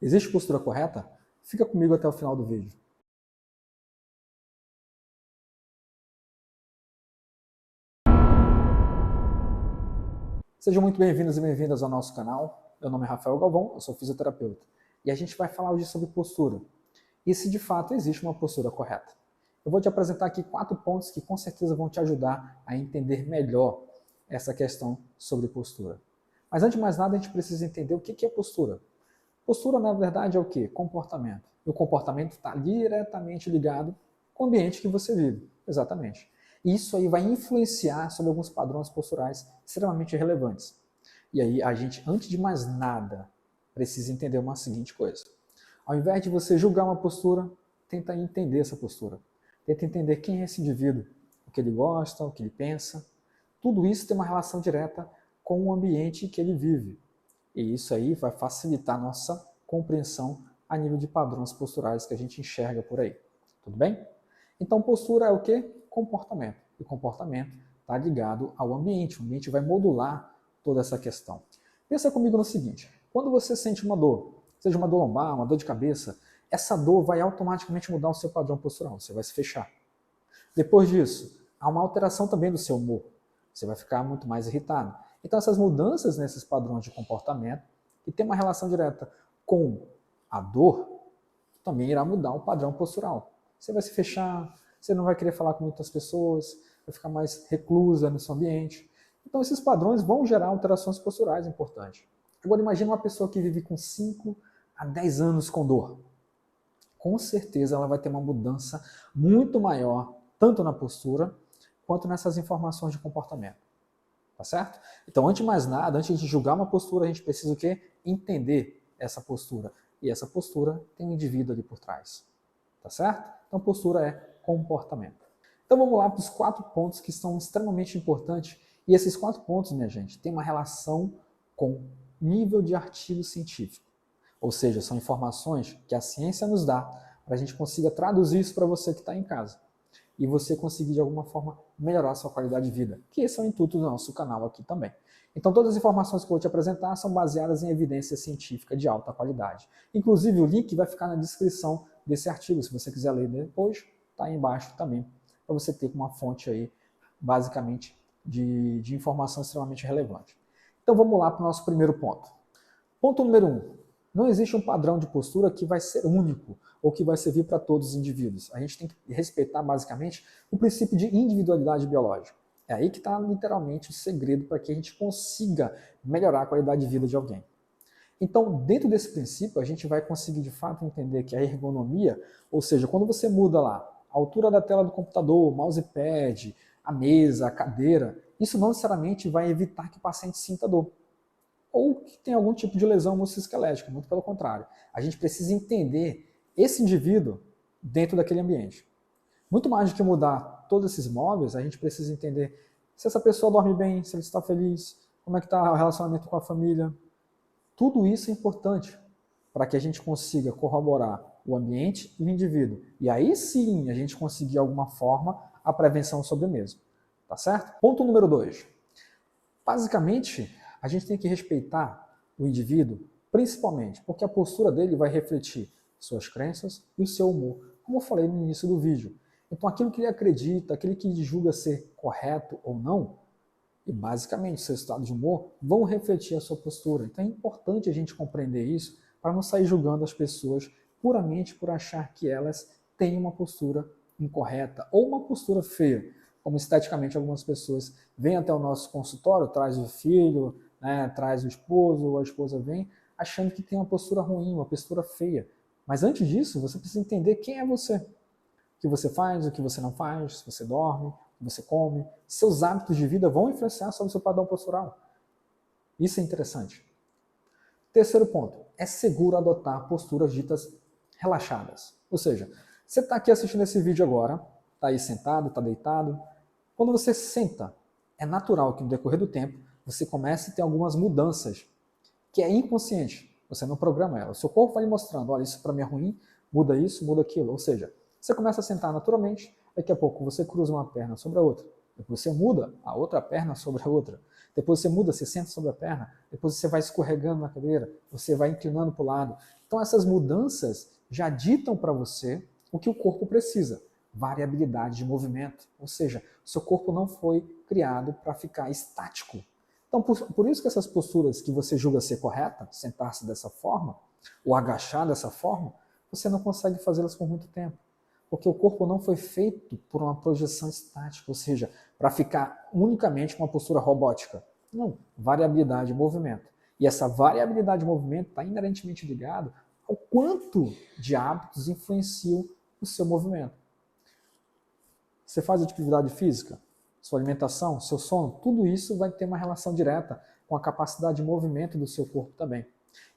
Existe postura correta? Fica comigo até o final do vídeo. Sejam muito bem-vindos e bem-vindas ao nosso canal. Meu nome é Rafael Galvão, eu sou fisioterapeuta. E a gente vai falar hoje sobre postura. E se de fato existe uma postura correta. Eu vou te apresentar aqui 4 pontos que com certeza vão te ajudar a entender melhor essa questão sobre postura. Mas antes de mais nada, a gente precisa entender o que é postura. Postura, na verdade, é o quê? Comportamento. E o comportamento está diretamente ligado com o ambiente que você vive. Exatamente. E isso aí vai influenciar sobre alguns padrões posturais extremamente relevantes. E aí, a gente, antes de mais nada, precisa entender uma seguinte coisa. Ao invés de você julgar uma postura, tenta entender essa postura. Tenta entender quem é esse indivíduo, o que ele gosta, o que ele pensa. Tudo isso tem uma relação direta com o ambiente que ele vive. E isso aí vai facilitar a nossa compreensão a nível de padrões posturais que a gente enxerga por aí. Tudo bem? Então, postura é o quê? Comportamento. E comportamento está ligado ao ambiente. O ambiente vai modular toda essa questão. Pensa comigo no seguinte. Quando você sente uma dor, seja uma dor lombar, uma dor de cabeça, essa dor vai automaticamente mudar o seu padrão postural. Você vai se fechar. Depois disso, há uma alteração também do seu humor. Você vai ficar muito mais irritado. Então, essas mudanças nesses padrões de comportamento, que tem uma relação direta com a dor, também irá mudar o padrão postural. Você vai se fechar, você não vai querer falar com muitas pessoas, vai ficar mais reclusa no seu ambiente. Então, esses padrões vão gerar alterações posturais importantes. Agora, imagine uma pessoa que vive com 5 a 10 anos com dor. Com certeza, ela vai ter uma mudança muito maior, tanto na postura, quanto nessas informações de comportamento. Tá certo? Então, antes de mais nada, antes de julgar uma postura, a gente precisa o quê? Entender essa postura. E essa postura tem um indivíduo ali por trás. Tá certo? Então, postura é comportamento. Então, vamos lá para os 4 pontos que são extremamente importantes. E esses 4 pontos, minha gente, têm uma relação com nível de artigo científico. Ou seja, são informações que a ciência nos dá para a gente consiga traduzir isso para você que está em casa. E você conseguir, de alguma forma, melhorar a sua qualidade de vida, que esse é o intuito do nosso canal aqui também. Então, todas as informações que eu vou te apresentar são baseadas em evidência científica de alta qualidade. Inclusive, o link vai ficar na descrição desse artigo, se você quiser ler depois, está aí embaixo também, para você ter uma fonte aí, basicamente, de informação extremamente relevante. Então, vamos lá para o nosso primeiro ponto. Ponto número 1. Não existe um padrão de postura que vai ser único ou que vai servir para todos os indivíduos. A gente tem que respeitar, basicamente, o princípio de individualidade biológica. É aí que está, literalmente, o segredo para que a gente consiga melhorar a qualidade de vida de alguém. Então, dentro desse princípio, a gente vai conseguir, de fato, entender que a ergonomia, ou seja, quando você muda lá a altura da tela do computador, o mousepad, a mesa, a cadeira, isso não necessariamente vai evitar que o paciente sinta dor ou que tem algum tipo de lesão musculoesquelética, muito pelo contrário. A gente precisa entender esse indivíduo dentro daquele ambiente. Muito mais do que mudar todos esses móveis, a gente precisa entender se essa pessoa dorme bem, se ele está feliz, como é que está o relacionamento com a família. Tudo isso é importante para que a gente consiga corroborar o ambiente e o indivíduo. E aí sim a gente conseguir, de alguma forma, a prevenção sobre o mesmo. Tá certo? Ponto número 2. Basicamente, a gente tem que respeitar o indivíduo, principalmente porque a postura dele vai refletir suas crenças e o seu humor, como eu falei no início do vídeo. Então, aquilo que ele acredita, aquilo que ele julga ser correto ou não, e basicamente seu estado de humor, vão refletir a sua postura. Então, é importante a gente compreender isso para não sair julgando as pessoas puramente por achar que elas têm uma postura incorreta ou uma postura feia. Como esteticamente algumas pessoas vêm até o nosso consultório, traz o filho, né, traz o esposo, ou a esposa vem, achando que tem uma postura ruim, uma postura feia. Mas antes disso, você precisa entender quem é você. O que você faz, o que você não faz, se você dorme, o que você come. Seus hábitos de vida vão influenciar sobre o seu padrão postural. Isso é interessante. Terceiro ponto, é seguro adotar posturas ditas relaxadas. Ou seja, você está aqui assistindo esse vídeo agora, está aí sentado, está deitado. Quando você senta, é natural que no decorrer do tempo você comece a ter algumas mudanças que é inconsciente, você não programa ela. O seu corpo vai lhe mostrando, olha, isso para mim é ruim, muda isso, muda aquilo. Ou seja, você começa a sentar naturalmente, daqui a pouco você cruza uma perna sobre a outra, depois você muda a outra perna sobre a outra, depois você muda, você senta sobre a perna, depois você vai escorregando na cadeira, você vai inclinando para o lado. Então essas mudanças já ditam para você o que o corpo precisa, variabilidade de movimento, ou seja, seu corpo não foi criado para ficar estático. Então por isso que essas posturas que você julga ser correta, sentar-se dessa forma, ou agachar dessa forma, você não consegue fazê-las por muito tempo. Porque o corpo não foi feito por uma projeção estática, ou seja, para ficar unicamente com uma postura robótica. Não, variabilidade de movimento. E essa variabilidade de movimento está inerentemente ligado ao quanto de hábitos influenciam o seu movimento. Você faz atividade física, sua alimentação, seu sono, tudo isso vai ter uma relação direta com a capacidade de movimento do seu corpo também.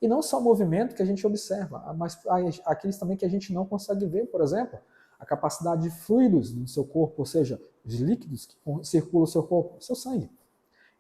E não só o movimento que a gente observa, mas aqueles também que a gente não consegue ver, por exemplo, a capacidade de fluidos do seu corpo, ou seja, os líquidos que circulam o seu corpo, seu sangue.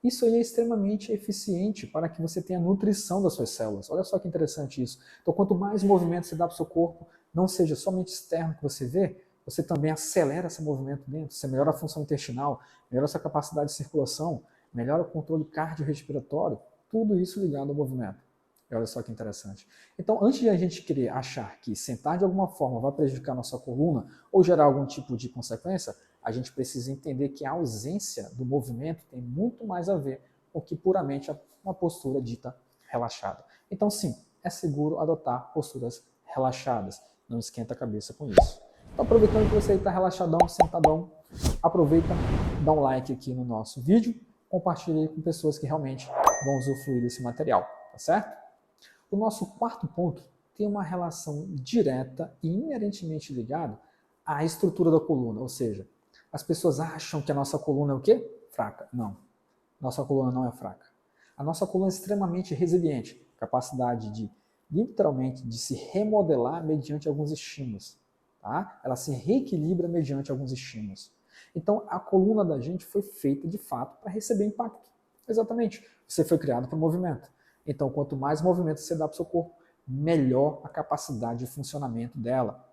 Isso aí é extremamente eficiente para que você tenha nutrição das suas células. Olha só que interessante isso. Então, quanto mais movimento você dá para o seu corpo, não seja somente externo que você vê, você também acelera esse movimento dentro, você melhora a função intestinal, melhora a sua capacidade de circulação, melhora o controle cardiorrespiratório, tudo isso ligado ao movimento. E olha só que interessante. Então, antes de a gente querer achar que sentar de alguma forma vai prejudicar a nossa coluna ou gerar algum tipo de consequência, a gente precisa entender que a ausência do movimento tem muito mais a ver com que puramente uma postura dita relaxada. Então, sim, é seguro adotar posturas relaxadas. Não esquenta a cabeça com isso. Então, aproveitando que você está relaxadão, sentadão, aproveita, dá um like aqui no nosso vídeo, compartilhe com pessoas que realmente vão usufruir desse material, tá certo? O nosso quarto ponto tem uma relação direta e inerentemente ligada à estrutura da coluna, ou seja, as pessoas acham que a nossa coluna é o quê? Fraca. Não. Nossa coluna não é fraca. A nossa coluna é extremamente resiliente, capacidade de, literalmente, de se remodelar mediante alguns estímulos. Tá? Ela se reequilibra mediante alguns estímulos. Então, a coluna da gente foi feita, de fato, para receber impacto. Exatamente. Você foi criado para o movimento. Então, quanto mais movimento você dá para o seu corpo, melhor a capacidade de funcionamento dela.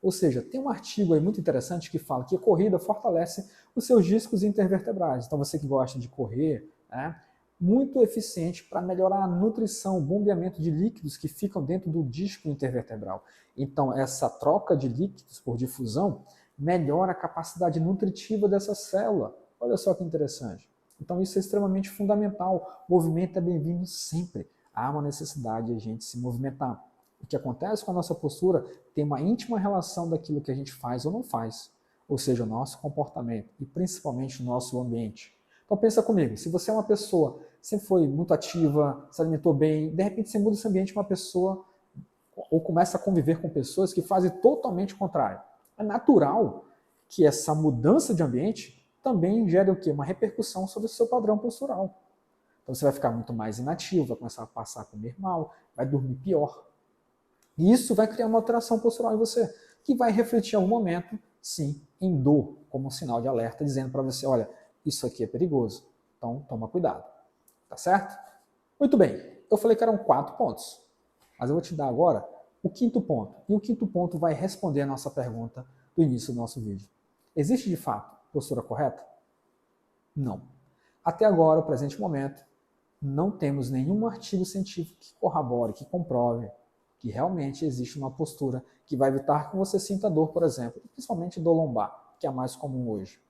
Ou seja, tem um artigo aí muito interessante que fala que a corrida fortalece os seus discos intervertebrais. Então, você que gosta de correr, né, muito eficiente para melhorar a nutrição, o bombeamento de líquidos que ficam dentro do disco intervertebral. Então, essa troca de líquidos por difusão melhora a capacidade nutritiva dessa célula. Olha só que interessante. Então, isso é extremamente fundamental. O movimento é bem-vindo sempre. Há uma necessidade de a gente se movimentar. O que acontece com a nossa postura tem uma íntima relação daquilo que a gente faz ou não faz, ou seja, o nosso comportamento e principalmente o nosso ambiente. Então pensa comigo, se você é uma pessoa, sempre foi muito ativa, se alimentou bem, de repente você muda esse ambiente uma pessoa ou começa a conviver com pessoas que fazem totalmente o contrário. É natural que essa mudança de ambiente também gere o quê? Uma repercussão sobre o seu padrão postural. Então você vai ficar muito mais inativo, vai começar a passar a comer mal, vai dormir pior. E isso vai criar uma alteração postural em você, que vai refletir em algum momento, sim, em dor, como um sinal de alerta, dizendo para você, olha, isso aqui é perigoso, então toma cuidado. Tá certo? Muito bem, eu falei que eram 4 pontos, mas eu vou te dar agora o 5º ponto. E o 5º ponto vai responder a nossa pergunta do início do nosso vídeo. Existe de fato postura correta? Não. Até agora, no presente momento, não temos nenhum artigo científico que corrobore, que comprove que realmente existe uma postura que vai evitar que você sinta dor, por exemplo, principalmente dor lombar, que é a mais comum hoje.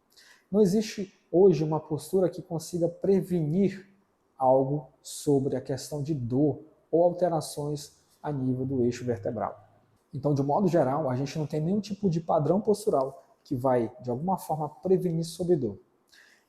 Não existe hoje uma postura que consiga prevenir algo sobre a questão de dor ou alterações a nível do eixo vertebral. Então, de modo geral, a gente não tem nenhum tipo de padrão postural que vai, de alguma forma, prevenir sobre dor.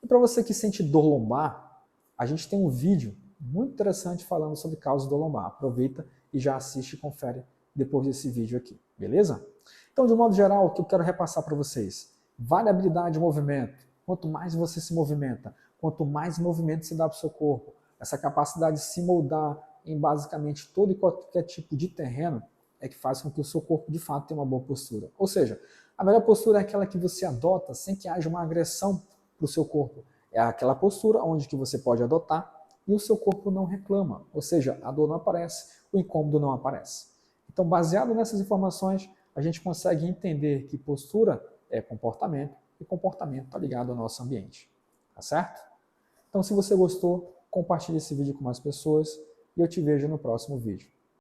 E para você que sente dor lombar, a gente tem um vídeo muito interessante falando sobre causas de dor lombar. Aproveita e já assiste e confere depois desse vídeo aqui, beleza? Então, de modo geral, o que eu quero repassar para vocês? Variabilidade de movimento. Quanto mais você se movimenta, quanto mais movimento você dá para o seu corpo, essa capacidade de se moldar em basicamente todo e qualquer tipo de terreno é que faz com que o seu corpo, de fato, tenha uma boa postura. Ou seja, a melhor postura é aquela que você adota sem que haja uma agressão para o seu corpo. É aquela postura onde que você pode adotar e o seu corpo não reclama, ou seja, a dor não aparece, o incômodo não aparece. Então, baseado nessas informações, a gente consegue entender que postura é comportamento e comportamento está ligado ao nosso ambiente. Tá certo? Então, se você gostou, compartilhe esse vídeo com mais pessoas e eu te vejo no próximo vídeo.